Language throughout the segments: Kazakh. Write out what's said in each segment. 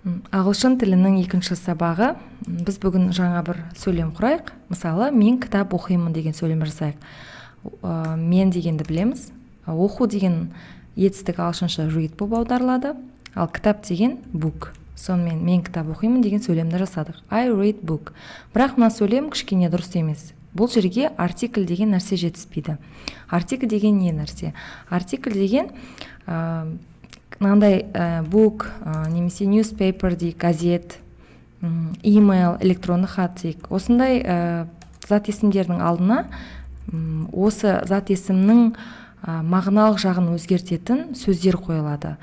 Ағылшын тілінің екінші сабағы. Біз бүгін жаңа бір сөйлем құрайық. Мысалы, мен кітап оқимын деген сөйлем жасайық. Мен дегенді білеміз. Оқу деген етістік ағылшынша read болып аударылады. Ал кітап деген book. Сонымен мен кітап оқимын деген сөйлемді жасадық. I read book. Бірақ мына сөйлем кішкене дұрыс емес. Бұл жерге артикль деген нәрсе жетіспейді. Артикль деген не нәрсе? Артикль деген мынандай book, немесе newspaper дейік, газет, email, электронды хат дейік. Осындай зат есімдердің алдына осы зат есімнің мағыналық жағын өзгертетін сөздер қойылады.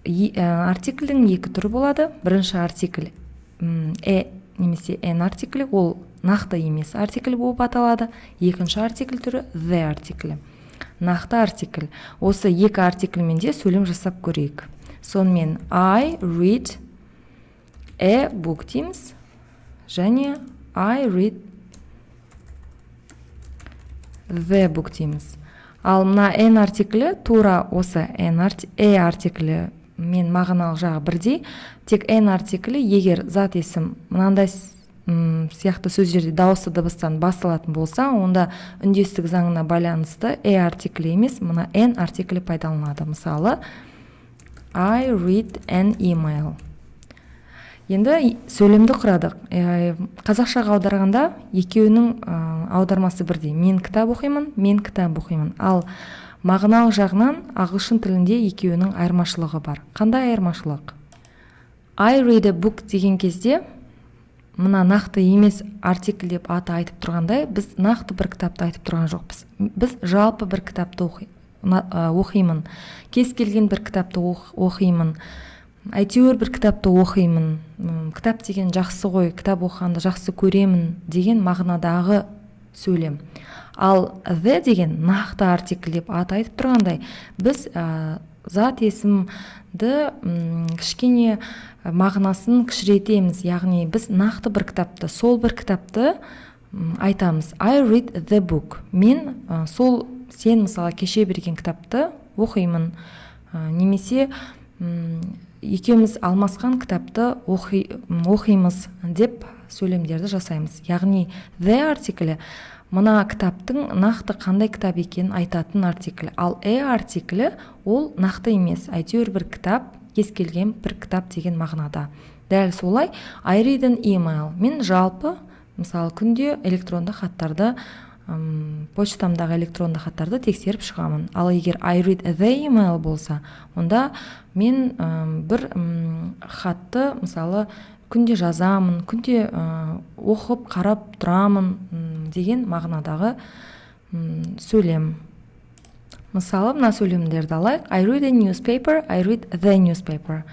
Артикльдің екі түрі болады. Бірінші артикль немесе n артиклі, ол нақты емес артикль болып аталады. Екінші артикль түрі the артиклі. Нақты артикль. Осы екі артикльмен де сөйлем жасап көрейік. Сонымен I read a book дейміз, және I read the book дейміз. Ал мына n артиклі тура осы e артиклі мен мағыналық жағы бірдей, тек n артиклі егер зат есім мынандай сияқты сөздерде дауысты дыбыстан басталатын болса, онда үндестік заңына байланысты артиклі емес, мына n артиклі пайдаланады. Мысалы, I read an email. Енді сөйлемді құрадық. Қазақшаға аударғанда екеуінің аудармасы бірдей. Мен кітап оқимын, мен кітап оқимын. Ал мағыналық жағынан ағылшын тілінде екеуінің айырмашылығы бар. Қандай айырмашылық? I read a book деген кезде мына нақты емес артикль деп аты айтып тұрғандай, біз нақты бір кітапты айтып тұрған жоқпыз. Біз жалпы бір кітапты оқимын. Кез келген бір кітапты оқимын. Әйтеуір бір кітапты оқимын. Кітап деген жақсы ғой, кітап оқығанды жақсы көремін деген мағынадағы сөйлем. Ал the деген нақты артикль деп аты айтып тұрғандай, біз зат есімді кішкене мағынасын кішірейтеміз, яғни біз нақты бір кітапты, сол бір кітапты айтамыз. I read the book. Мен сол сен мысалы кеше берген кітапты оқимын. Немесе екеуміз алмасқан кітапты оқимыз деп сөйлемдерді жасаймыз. Яғни the артиклі мына кітаптың нақты қандай кітап екенін айтатын артиклі. Ал артиклі ол нақты емес, әйтеуір бір кітап, кез келген бір кітап деген мағынада. Дәл солай I read an email. Мен жалпы мысалы күнде электронды хаттарды, почтамдағы электронды хаттарды тексеріп шығамын. Ал егер I read the email болса, онда мен бір хатты мысалы күнде жазамын, күнде оқып қарап тұрамын деген мағынадағы сөйлем. Мысалы, мына сөйлемдерді алайық. I read a newspaper, I read the newspaper.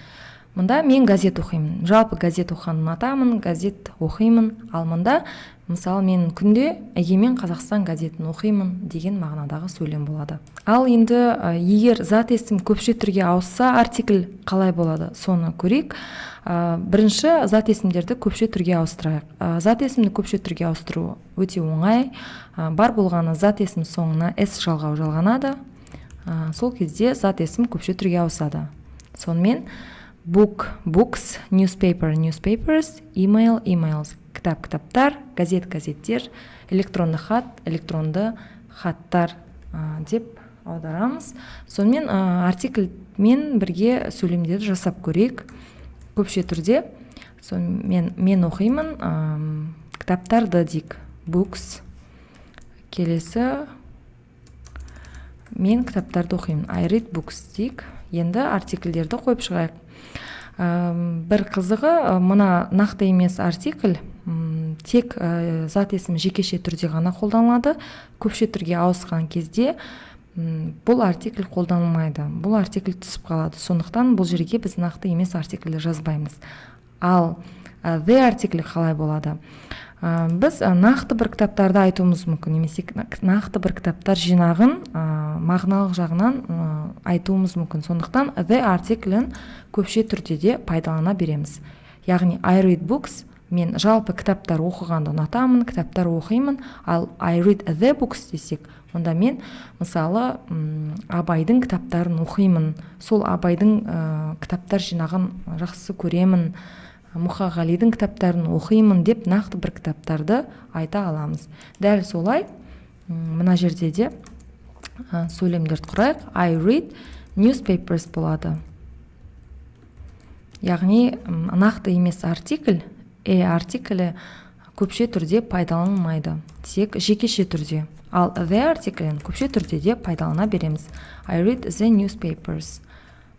Мұнда мен газет оқимын. Жалпы газет оқығанын ұнатамын, газет оқимын. Ал мұнда мысалы мен күнде Егемен Қазақстан газетін оқимын деген мағынадағы сөйлем болады. Ал енді егер зат есім көпше түрге ауысса, артикль қалай болады? Соны көрейік. Бірінші зат есімдерді көпше түрге ауыстырайық. Зат есімді көпше түрге ауыстыру өте оңай. Бар болғаны зат есім соңына s жалғау жалғанады. Сол кезде зат есім көпше түрге ауысады. Сонымен book, books, newspaper, newspapers, email, emails, кітап, кітаптар, газет, газеттер, электронды хат, электронды хаттар деп аударамыз. Сонымен артикльмен бірге сөйлемдерді жасап көрейік. Көпше түрде мен оқимын, кітаптарды дейік, books. Келесі мен кітаптарды оқимын, I read books дейік. Енді артикльдерді қойып шығайық. Бір қызығы, мына нақты емес артикль тек зат есім жекеше түрде ғана қолданылады. Көпше түрге ауысқан кезде бұл артикль қолданылмайды. Бұл артикль түсіп қалады. Сондықтан бұл жерге біз нақты емес артикльді жазбаймыз. Ал the артиклі қалай болады? Біз нақты бір кітаптарды айтуымыз мүмкін, немесе нақты бір кітаптар жинағын мағыналық жағынан айтуымыз мүмкін. Сондықтан the артиклін көпше түрде де пайдалана береміз. Яғни I read books, мен жалпы кітаптар оқығанды ұнатамын, кітаптар оқимын. Ал I read the books десек, онда мен мысалы Абайдың кітаптарын оқимын, сол Абайдың кітаптар жинағын жақсы көремін, Мұқағалидың кітаптарын оқимын деп нақты бір кітаптарды айта аламыз. Дәл солай мына жерде де сөйлемдерді құрайық. I read newspapers болады. Яғни нақты емес артикль, артиклі көпше түрде пайдаланылмайды, тек жекеше түрде. Ал the артиклін көпше түрде де пайдалана береміз. I read the newspapers.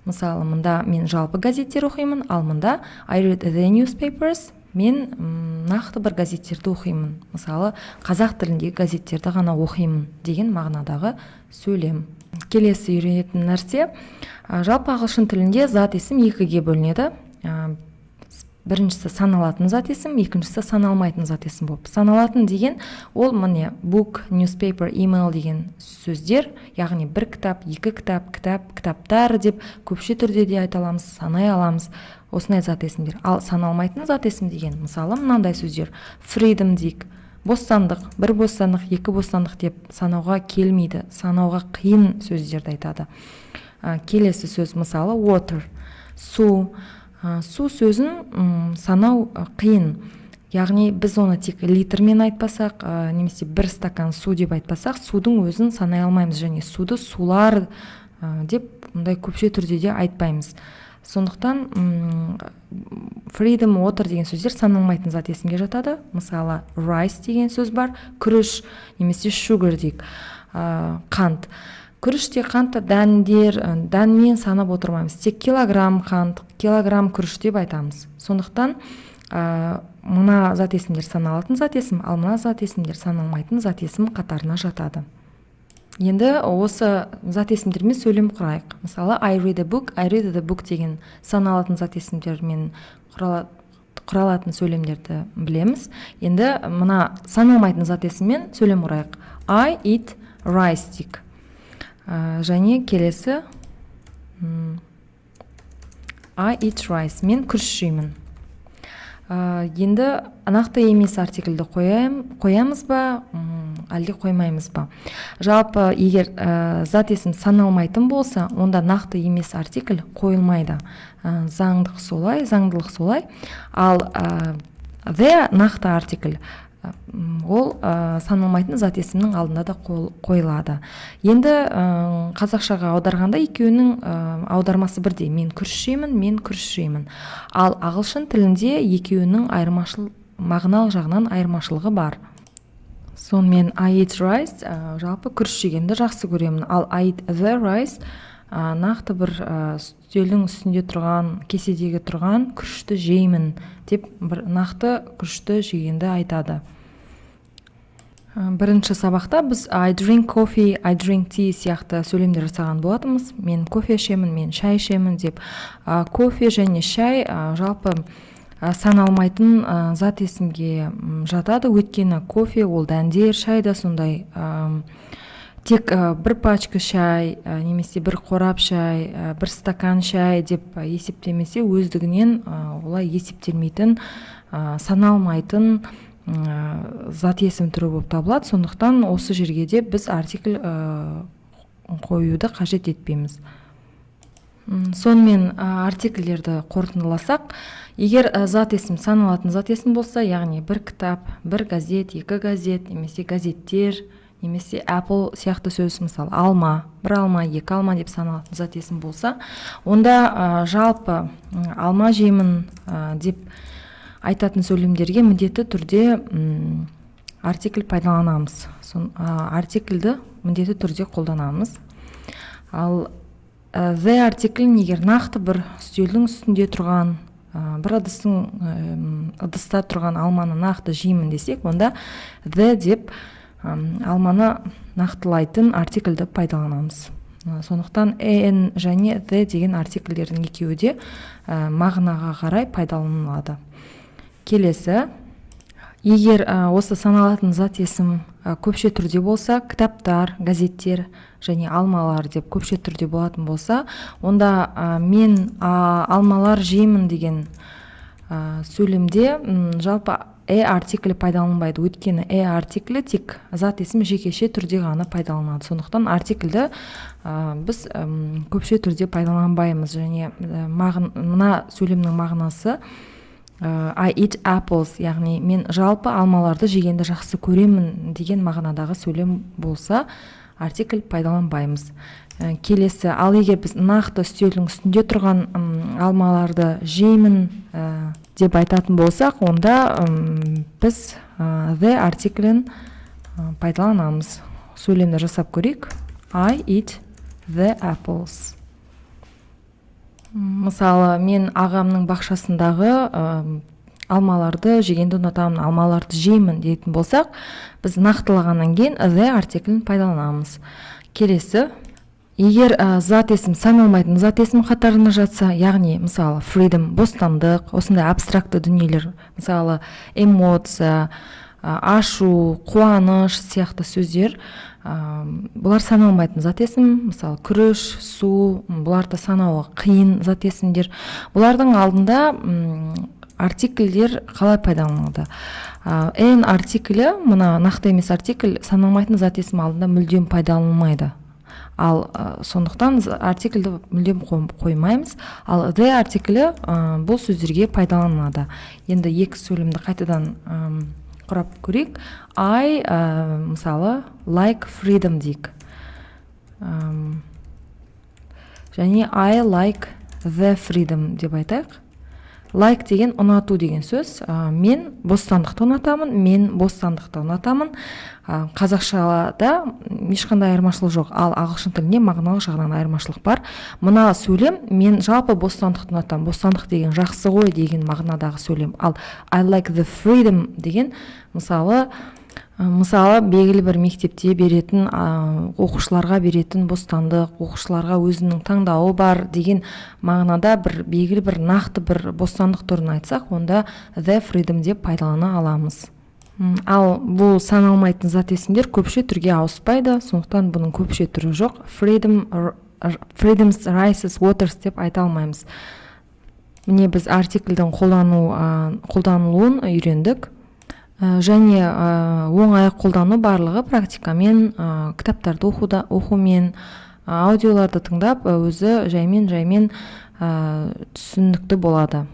Мысалы, мұнда мен жалпы газеттер оқимын, ал мұнда I read the newspapers, мен нақты бір газеттерді оқимын. Мысалы, қазақ тіліндегі газеттерді ғана оқимын деген мағынадағы сөйлем. Келесі үйренетін нәрсе, жалпы ағылшын тілінде зат есім екіге бөлінеді. Біріншісі саналатын зат есім, екіншісі саналмайтын зат есім болып. Саналатын деген ол міне book, newspaper, email деген сөздер, яғни бір кітап, екі кітап, кітаптар деп көпше түрде де айта аламыз, санай аламыз, осындай зат есімдер. Ал саналмайтын зат есім деген мысалы мынандай сөздер: freedom дейік, бостандық, бір бостандық, екі бостандық деп санауға келмейді, санауға қиын сөздерді айтады. Келесі сөз мысалы water, су. Су сөзін санау қиын. Яғни біз оны тек литрмен айтпасақ, немесе бір стакан су деп айтпасақ, судың өзін санай алмаймыз, және суды сулар деп мұндай көпше түрде де айтпаймыз. Сондықтан freedom, water деген сөздер саналмайтын зат есімге жатады. Мысалы rice деген сөз бар, күріш немесе sugar дейік, қант. Күріште қантты дәндер, дәнмен санап отырмаймыз. Тек килограмм қант, килограмм күріш деп айтамыз. Сондықтан мына зат есімдер саналатын зат есім, ал мына зат есімдер саналмайтын зат есім қатарына жатады. Енді осы зат есімдермен сөйлем құрайық. Мысалы I read a book, I read the book деген саналатын зат есімдермен құралатын сөйлемдерді білеміз. Енді мына саналмайтын зат есіммен сөйлем құрайық. I eat rice дейік. Және келесі I eat rice, мен күріш жеймін. Енді нақты емес артикльді қоямыз ба, әлде қоймаймыз ба? Жалпы егер зат есім саналмайтын болса, онда нақты емес артикль қойылмайды. Заңдылық солай. Ал the нақты артикль, ол саналмайтын зат есімнің алдында да қойылады. Енді қазақшаға аударғанда екеуінің аудармасы бірдей. Мен күріш жеймін, мен күріш жеймін. Ал ағылшын тілінде екеуінің мағыналық жағынан айырмашылығы бар. Сонымен I eat rice, жалпы күріш жегенді жақсы көремін. Ал I eat the rice, нақты бір үстелдің үстінде тұрған, кеседегі тұрған күрішті жеймін деп бір нақты күрішті жегенді айтады. Бірінші сабақта біз I drink coffee, I drink tea сияқты сөйлемдер жасаған болатынбыз. Мен кофе ішемін, мен шай ішемін деп. Кофе және шай жалпы саналмайтын зат есімге жатады. Өйткені кофе ол дәндер, шай да сондай. Тек бір пачка шай, немесе бір қорап шай, бір стакан шай деп есептемесе, өздігінен олай есептелмейтін, саналмайтын зат есім түрі болып табылады. Сондықтан осы жерге де біз артикль қоюды қажет етпейміз. Сонымен артикльдерді қорытындыласақ, егер зат есім саналатын зат есім болса, яғни бір кітап, бір газет, екі газет, немесе газеттер, немесе Apple сияқты сөз, мысалы алма, бір алма, екі алма деп саналатын зат есім болса, онда жалпы алма жеймін деп айтатын сөйлемдерге міндетті түрде артикль пайдаланамыз. Артикльді міндетті түрде қолданамыз. Ал the артиклін егер нақты бір үстелдің үстінде тұрған, бір ыдыста тұрған алманы нақты жеймін десек, онда the деп алманы нақтылайтын артикльді пайдаланамыз. Сондықтан n және the деген артикльдердің екеуі де мағынаға қарай пайдаланылады. Келесі, егер осы саналатын зат есім көпше түрде болса, кітаптар, газеттер және алмалар деп көпше түрде болатын болса, онда мен алмалар жеймін деген сөйлемде жалпы артиклі пайдаланбайды, өйткені артиклі тек зат есім жекеше түрде ғана пайдаланады. Сондықтан артиклді біз көпше түрде пайдаланбаймыз. Және мына сөйлемнің мағынасы I eat apples, яғни мен жалпы алмаларды жегенді жақсы көремін деген мағынадағы сөйлем болса, артикль пайдаланбаймыз. Келесі, ал егер біз нақты үстелдің үстінде тұрған алмаларды жеймін деп айтатын болсақ, онда біз the артиклін пайдаланамыз. Сөйлемді жасап көрейік. I eat the apples. Мысалы, мен ағамның бақшасындағы алмаларды жегенді ұнатамын, алмаларды жеймін дейтін болсақ, біз нақтылағаннан кейін the артиклін пайдаланамыз. Келесі, егер зат есім саналмайтын зат есім қатарына жатса, яғни мысалы freedom, бостандық, осындай абстракты дүниелер, мысалы эмоция, ашу, қуаныш сияқты сөздер, бұлар саналмайтын зат есім, мысалы күріш, су, бұларды санауы қиын зат есімдер. Бұлардың алдында артикльдер қалай пайдаланылады? артиклі, мына нақты емес артикль, саналмайтын зат есім алдында мүлдем пайдаланылмайды. Ал сондықтан артиклді мүлдем қоймаймыз. Ал the артиклі бұл сөздерге пайдаланылады. Енді екі сөйлемді қайтадан құрап көрейік. I мысалы like freedom дейік. Және I like the freedom деп айтайық. Like деген ұнату деген сөз. Мен бостандықты ұнатамын, мен бостандықты ұнатамын. Қазақшада ешқандай айырмашылық жоқ, ал ағылшын тілінде мағыналық жағынан айырмашылық бар. Мына сөйлем мен жалпы бостандықты ұнатамын. Бостандық деген жақсы ғой деген мағынадағы сөйлем. Ал I like the freedom деген мысалы белгілі бір мектепте беретін оқушыларға беретін бостандық, оқушыларға өзінің таңдауы бар деген мағынада бір белгілі бір нақты бір бостандық түрін айтсақ, онда the freedom деп пайдалана аламыз. Ал бұл саналмайтын зат есімдер көпше түрге ауыспайды, сондықтан бұның көпше түрі жоқ. Freedoms, rises, waters деп айта алмаймыз. Міне біз артикльдің қолданылуын үйрендік. Және оңай қолдану барлығы практикамен, кітаптарды оқумен, аудиоларды тыңдап өзі жаймен түсінікті болады.